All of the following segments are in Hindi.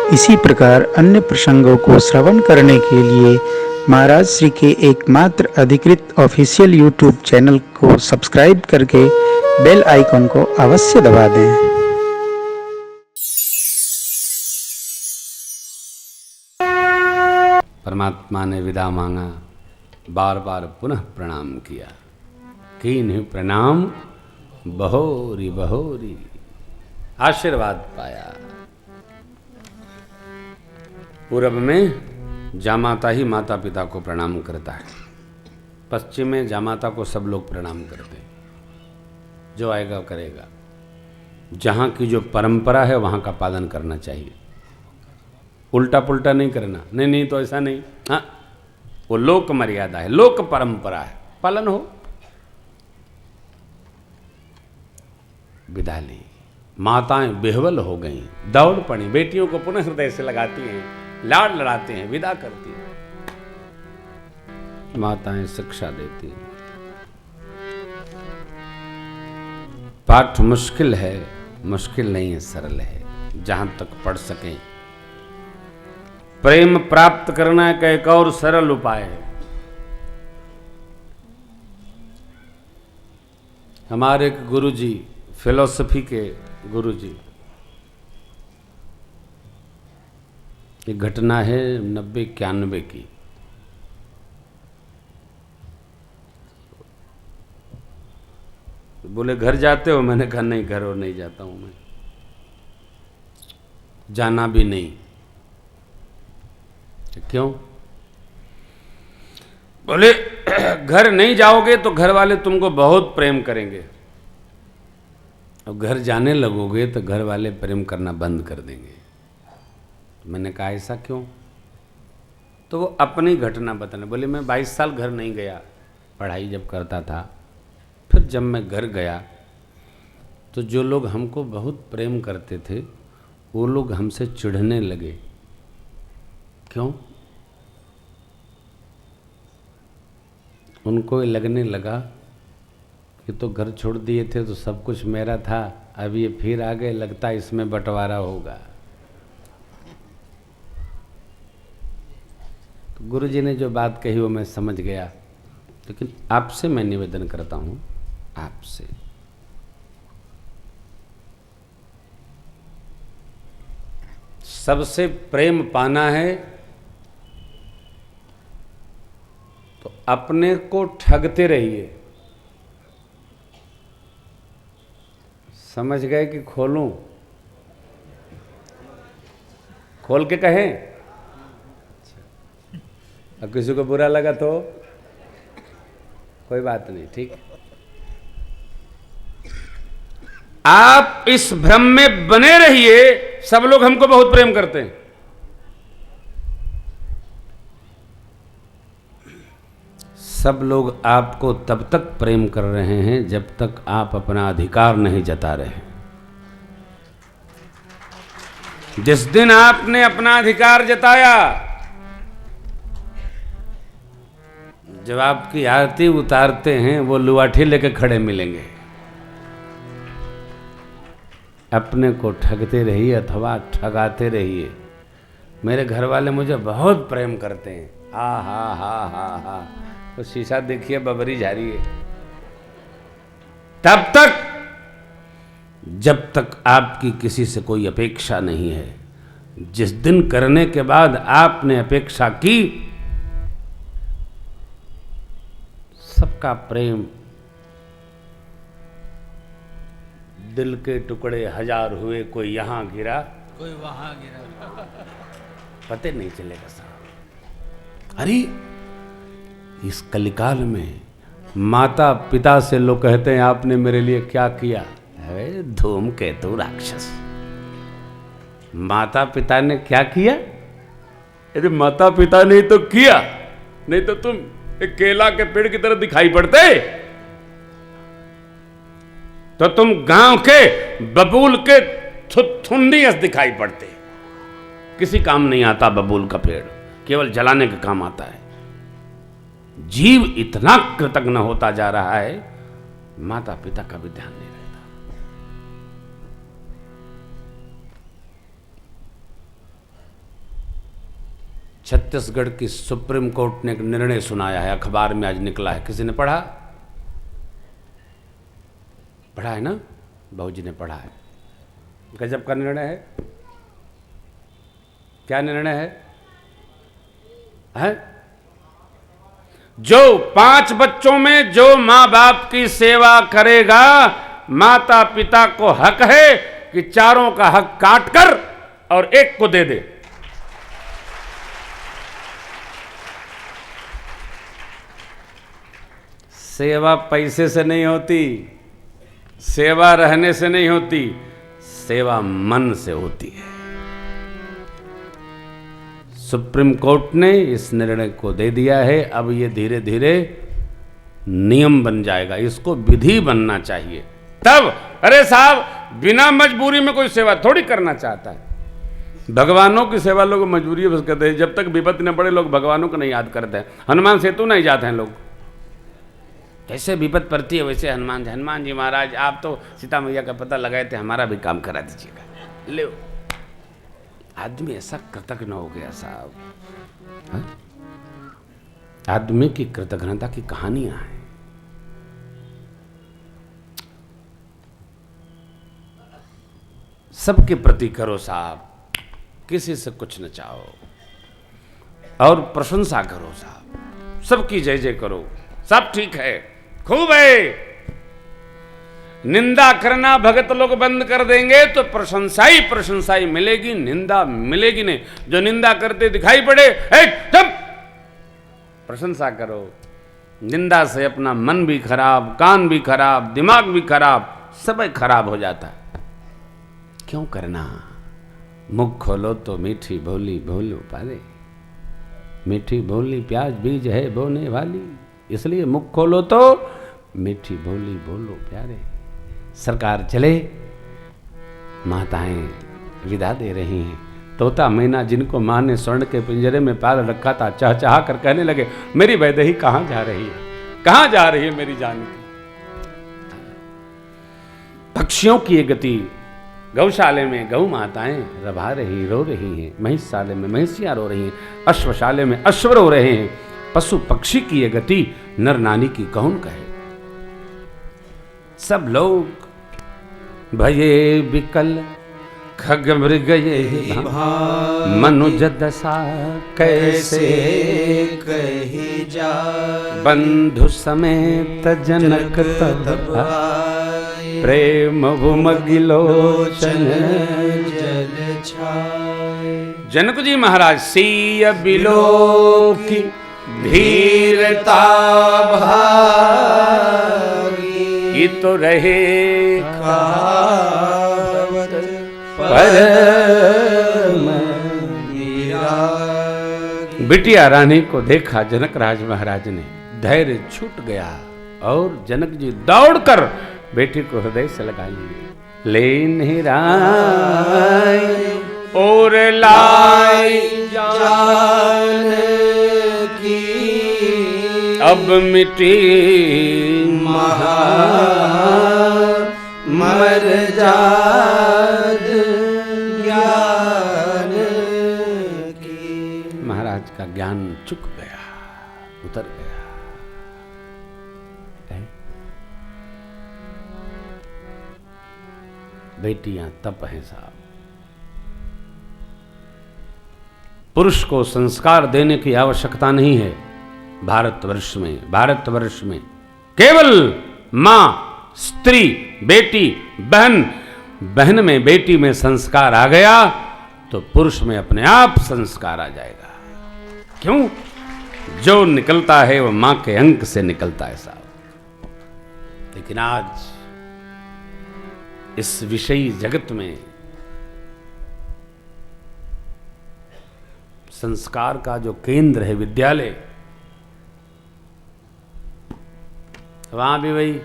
इसी प्रकार अन्य प्रसंगों को श्रवण करने के लिए महाराज श्री के एकमात्र अधिकृत ऑफिशियल यूट्यूब चैनल को सब्सक्राइब करके बेल आइकन को अवश्य दबा दें। परमात्मा ने विदा मांगा, बार बार पुनः प्रणाम किया। कीन्ह प्रणाम बहोरी बहोरी, आशीर्वाद पाया। पूरब में जामाता ही माता पिता को प्रणाम करता है, पश्चिम में जामाता को सब लोग प्रणाम करते हैं। जो आएगा करेगा। जहाँ की जो परंपरा है वहाँ का पालन करना चाहिए, उल्टा पुल्टा नहीं करना। नहीं नहीं तो ऐसा नहीं, हाँ वो लोक मर्यादा है, लोक परंपरा है, पालन हो। विदा ली, माताएं बेहवल हो गईं, दौड़ पड़ी, बेटियों को पुनः हृदय से लगाती हैं, लाड लड़ाते हैं, विदा करती हैं। माताएं शिक्षा देती हैं। पाठ मुश्किल है, मुश्किल नहीं है, सरल है। जहां तक पढ़ सकें, प्रेम प्राप्त करना का एक और सरल उपाय है। हमारे एक गुरुजी, फिलॉसफी के गुरुजी, एक घटना है 90-91 की। बोले घर जाते हो? मैंने कहा नहीं, घर और नहीं जाता हूं मैं, जाना भी नहीं। क्यों? बोले घर नहीं जाओगे तो घर वाले तुमको बहुत प्रेम करेंगे, अब घर जाने लगोगे तो घर वाले प्रेम करना बंद कर देंगे। मैंने कहा ऐसा क्यों? तो वो अपनी घटना बताने। बोले मैं 22 साल घर नहीं गया, पढ़ाई जब करता था। फिर जब मैं घर गया तो जो लोग हमको बहुत प्रेम करते थे वो लोग हमसे चिढ़ने लगे। क्यों? उनको ये लगने लगा कि तो घर छोड़ दिए थे तो सब कुछ मेरा था, अब ये फिर आ गए, लगता है इसमें बंटवारा होगा। तो गुरुजी ने जो बात कही वो मैं समझ गया। लेकिन आपसे मैं निवेदन करता हूँ, आपसे सबसे प्रेम पाना है तो अपने को ठगते रहिए। समझ गए कि खोलूं? खोल के कहें? अब किसी को बुरा लगा तो कोई बात नहीं, ठीक। आप इस भ्रम में बने रहिए, सब लोग हमको बहुत प्रेम करते हैं। सब लोग आपको तब तक प्रेम कर रहे हैं जब तक आप अपना अधिकार नहीं जता रहे। जिस दिन आपने अपना अधिकार जताया, जब आपकी आरती उतारते हैं वो लुआठी लेके खड़े मिलेंगे। अपने को ठगते रहिए अथवा ठगाते रहिए। मेरे घर वाले मुझे बहुत प्रेम करते हैं, हा हा हा हा हा, तो शीशा देखिए बबरी जा रही है। तब तक जब तक आपकी किसी से कोई अपेक्षा नहीं है। जिस दिन करने के बाद आपने अपेक्षा की, सबका प्रेम, दिल के टुकड़े हजार हुए, कोई यहां गिरा कोई वहां गिरा, पते नहीं चलेगा साहब। अरे इस कलिकाल में माता पिता से लोग कहते हैं आपने मेरे लिए क्या किया? अरे धूमकेतु राक्षस, माता पिता ने क्या किया? अरे माता पिता ने तो किया, नहीं तो तुम एक केला के पेड़ की तरह दिखाई पड़ते, तो तुम गांव के बबूल के थुन्नी दिखाई पड़ते। किसी काम नहीं आता बबूल का पेड़, केवल जलाने का काम आता है। जीव इतना कृतज्ञ होता जा रहा है, माता पिता का भी ध्यान नहीं रहता। छत्तीसगढ़ की सुप्रीम कोर्ट ने एक निर्णय सुनाया है, अखबार में आज निकला है। किसी ने पढ़ा? पढ़ा है ना? बाबूजी ने पढ़ा है। गजब का निर्णय है। क्या निर्णय है? जो 5 बच्चों में जो मां बाप की सेवा करेगा, माता पिता को हक है कि चारों का हक काट कर और एक को दे दे। सेवा पैसे से नहीं होती, सेवा रहने से नहीं होती, सेवा मन से होती है। सुप्रीम कोर्ट ने इस निर्णय को दे दिया है। अब ये धीरे धीरे नियम बन जाएगा, इसको विधि बनना चाहिए। तब अरे साहब, बिना मजबूरी में कोई सेवा थोड़ी करना चाहता है। भगवानों की सेवा लोग मजबूरी बस करते हैं। जब तक विपत्ति न पड़े लोग भगवानों को नहीं याद करते हैं। हनुमान सेतु नहीं जाते हैं लोग। जैसे विपत्ति पड़ती है वैसे हनुमान जी महाराज आप तो सीता मैया का पता लगाए थे, हमारा भी काम करा दीजिएगा। ले आदमी ऐसा कृतज्ञ हो गया साहब। आदमी की कृतज्ञता की कहानियां हैं। सबके प्रति करो साहब, किसी से कुछ न चाहो और प्रशंसा करो साहब। सबकी जय जय करो, सब ठीक है, खूब है। निंदा करना भगत लोग बंद कर देंगे तो प्रशंसा ही मिलेगी, निंदा मिलेगी नहीं। जो निंदा करते दिखाई पड़े, चुप, प्रशंसा करो। निंदा से अपना मन भी खराब, कान भी खराब, दिमाग भी खराब, सब खराब हो जाता है। क्यों करना? मुख खोलो तो मीठी बोली बोलो पाले। मीठी बोली प्याज बीज है बोने वाली, इसलिए मुख खोलो तो मीठी बोली बोलो प्यारे। सरकार चले, माताएं विदा दे रही हैं। तोता मैना जिनको माँ ने स्वर्ण के पिंजरे में पाल रखा था, चहचहा कर कहने लगे, मेरी वैदेही कहाँ जा रही है, कहाँ जा रही है मेरी जान की। पक्षियों की ये गति, गौशाले में गौ माताएं रभा रही, रो रही हैं। महिषशाले में महिषियां रो रही हैं, अश्वशाले में अश्व रो रहे हैं। पशु पक्षी की ये गति नर नानी की कौन कहे। सब लोग भये विकल खग मृग मनुज दशा कैसे कही जा। बंधु समेत जनक तब प्रेम भुमगिलोचन जल छाए। जनक जी महाराज सीय बिलो की धीरता भागी, ये तो रहे कहावत परम विरागी। बिटिया रानी को देखा जनक राज महाराज ने, धैर्य छूट गया और जनक जी दौड़कर बेटी को हृदय से लगा लिए। ले निराय और लाई जान की, अब मिटी महा मर जाद ज्ञान की। महाराज का ज्ञान चुक गया, उतर गया। बेटियां तप हैं साहब। पुरुष को संस्कार देने की आवश्यकता नहीं है। भारतवर्ष में केवल मां, स्त्री, बेटी, बहन में, बेटी में संस्कार आ गया तो पुरुष में अपने आप संस्कार आ जाएगा। क्यों? जो निकलता है वो मां के अंक से निकलता है साहब। लेकिन आज इस विषयी जगत में संस्कार का जो केंद्र है विद्यालय, वहां भी वही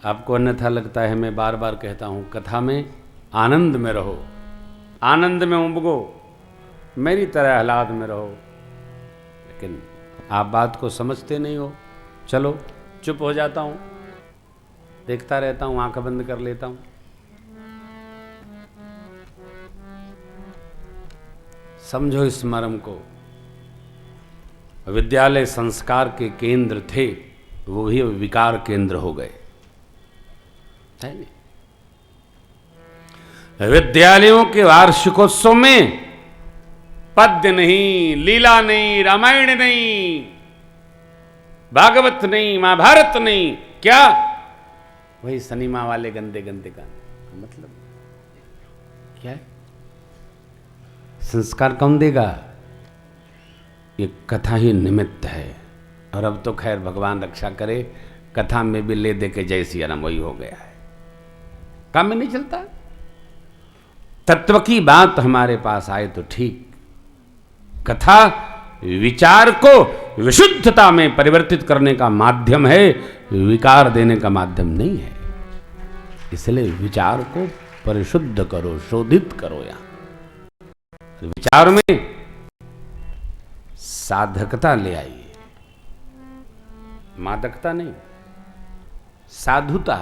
आपको अन्यथा लगता है। मैं बार बार कहता हूं, कथा में आनंद में रहो, आनंद में उमगो, मेरी तरह हालात में रहो। लेकिन आप बात को समझते नहीं हो। चलो चुप हो जाता हूं, देखता रहता हूं, आंखें बंद कर लेता हूं। समझो इस मर्म को। विद्यालय संस्कार के केंद्र थे, वो भी विकार केंद्र हो गए, है नहीं? विद्यालयों के वार्षिकोत्सव में पद्य नहीं, लीला नहीं, रामायण नहीं, भागवत नहीं, महाभारत नहीं, क्या वही सिनेमा वाले गंदे गंदे गाने। मतलब क्या है? संस्कार कौन देगा? ये कथा ही निमित्त है। और अब तो खैर भगवान रक्षा करे, कथा में भी ले दे के जय सिया राम वही हो गया है, काम में नहीं चलता। तत्व की बात हमारे पास आए तो ठीक। कथा विचार को विशुद्धता में परिवर्तित करने का माध्यम है, विकार देने का माध्यम नहीं है। इसलिए विचार को परिशुद्ध करो, शोधित करो। यहां विचार में साधकता ले आइए, मादकता नहीं, साधुता,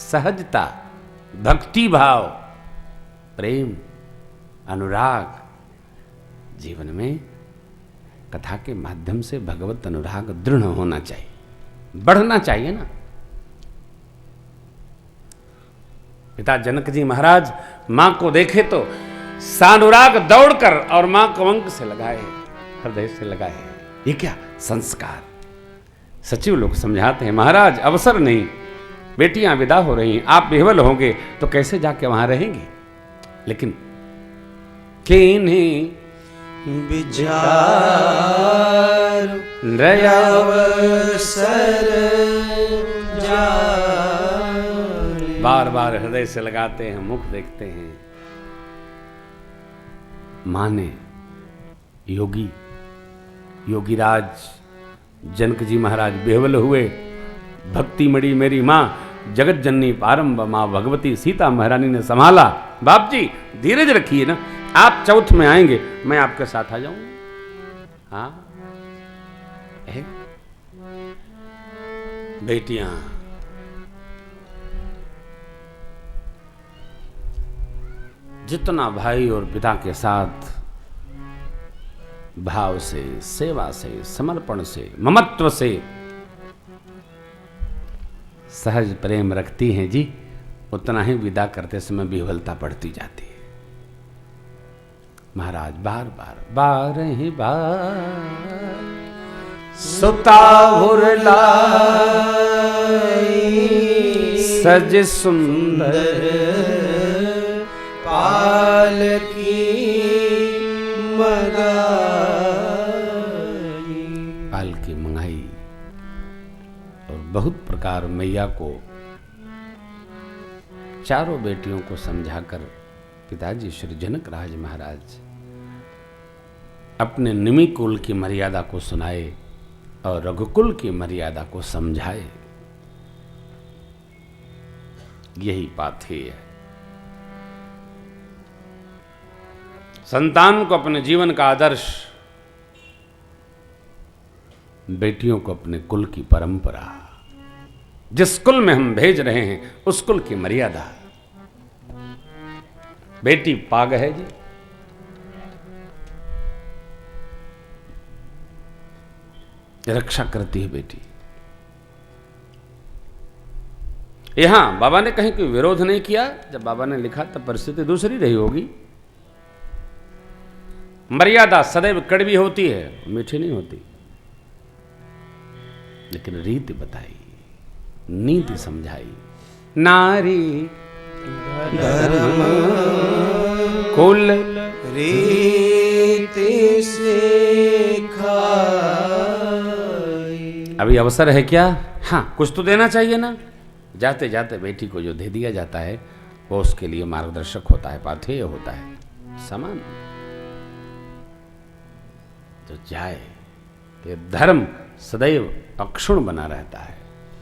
सहजता, भक्ति भाव, प्रेम, अनुराग। जीवन में कथा के माध्यम से भगवत अनुराग दृढ़ होना चाहिए, बढ़ना चाहिए ना। पिता जनक जी महाराज मां को देखे तो सानुराग दौड़कर और मां को अंक से लगाए, हृदय से लगाए। ये क्या संस्कार। सचिव लोग समझाते हैं, महाराज अवसर नहीं, बेटियां विदा हो रही हैं, आप विह्वल होंगे तो कैसे जाके वहां रहेंगे। लेकिन किन्हीं विचार नयावसर जाए। बार बार हृदय से लगाते हैं, मुख देखते हैं। माने योगी योगीराज जनक जी महाराज बेहवल हुए। भक्ति मड़ी मेरी माँ जगत जननी पारंब माँ भगवती सीता महारानी ने संभाला। बाप जी धीरज रखिए ना, आप चौथ में आएंगे, मैं आपके साथ आ जाऊंगा। हाँ बेटियां जितना भाई और पिता के साथ भाव से, सेवा से, समर्पण से, ममत्व से सहज प्रेम रखती हैं जी, उतना ही विदा करते समय विह्वलता बढ़ती जाती है। महाराज बार बार बार ही बार सुताहुर लाई सज सुंदर पालकी मंगाई। पालकी मंगाई और बहुत प्रकार मैया को, चारों बेटियों को समझाकर पिताजी श्री जनक राज महाराज अपने निमि कुल की मर्यादा को सुनाए और रघुकुल की मर्यादा को समझाए। यही पाथेय है। संतान को अपने जीवन का आदर्श, बेटियों को अपने कुल की परंपरा, जिस कुल में हम भेज रहे हैं उस कुल की मर्यादा। बेटी पाग है जी, रक्षा करती है बेटी। यहां बाबा ने कहीं कोई विरोध नहीं किया। जब बाबा ने लिखा तब परिस्थिति दूसरी रही होगी। मर्यादा सदैव कड़वी होती है, मीठी नहीं होती। लेकिन रीति बताई, नीति समझाई। नारी धर्म कुल रीति सिखाई। अभी अवसर है क्या? हाँ, कुछ तो देना चाहिए ना। जाते जाते बेटी को जो दे दिया जाता है वो उसके लिए मार्गदर्शक होता है, पाथेय होता है, समान। तो जाए तो धर्म सदैव अक्षुण बना रहता है,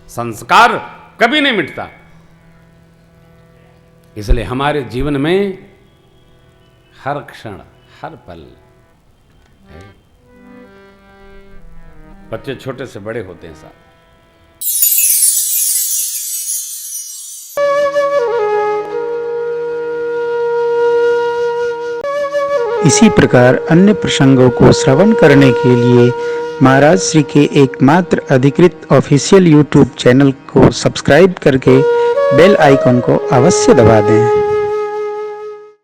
संस्कार कभी नहीं मिटता। इसलिए हमारे जीवन में हर क्षण, हर पल है। बच्चे छोटे से बड़े होते हैं साहब। इसी प्रकार अन्य प्रसंगों को श्रवण करने के लिए महाराज श्री के एकमात्र अधिकृत ऑफिशियल यूट्यूब चैनल को सब्सक्राइब करके बेल आइकन को अवश्य दबा दें।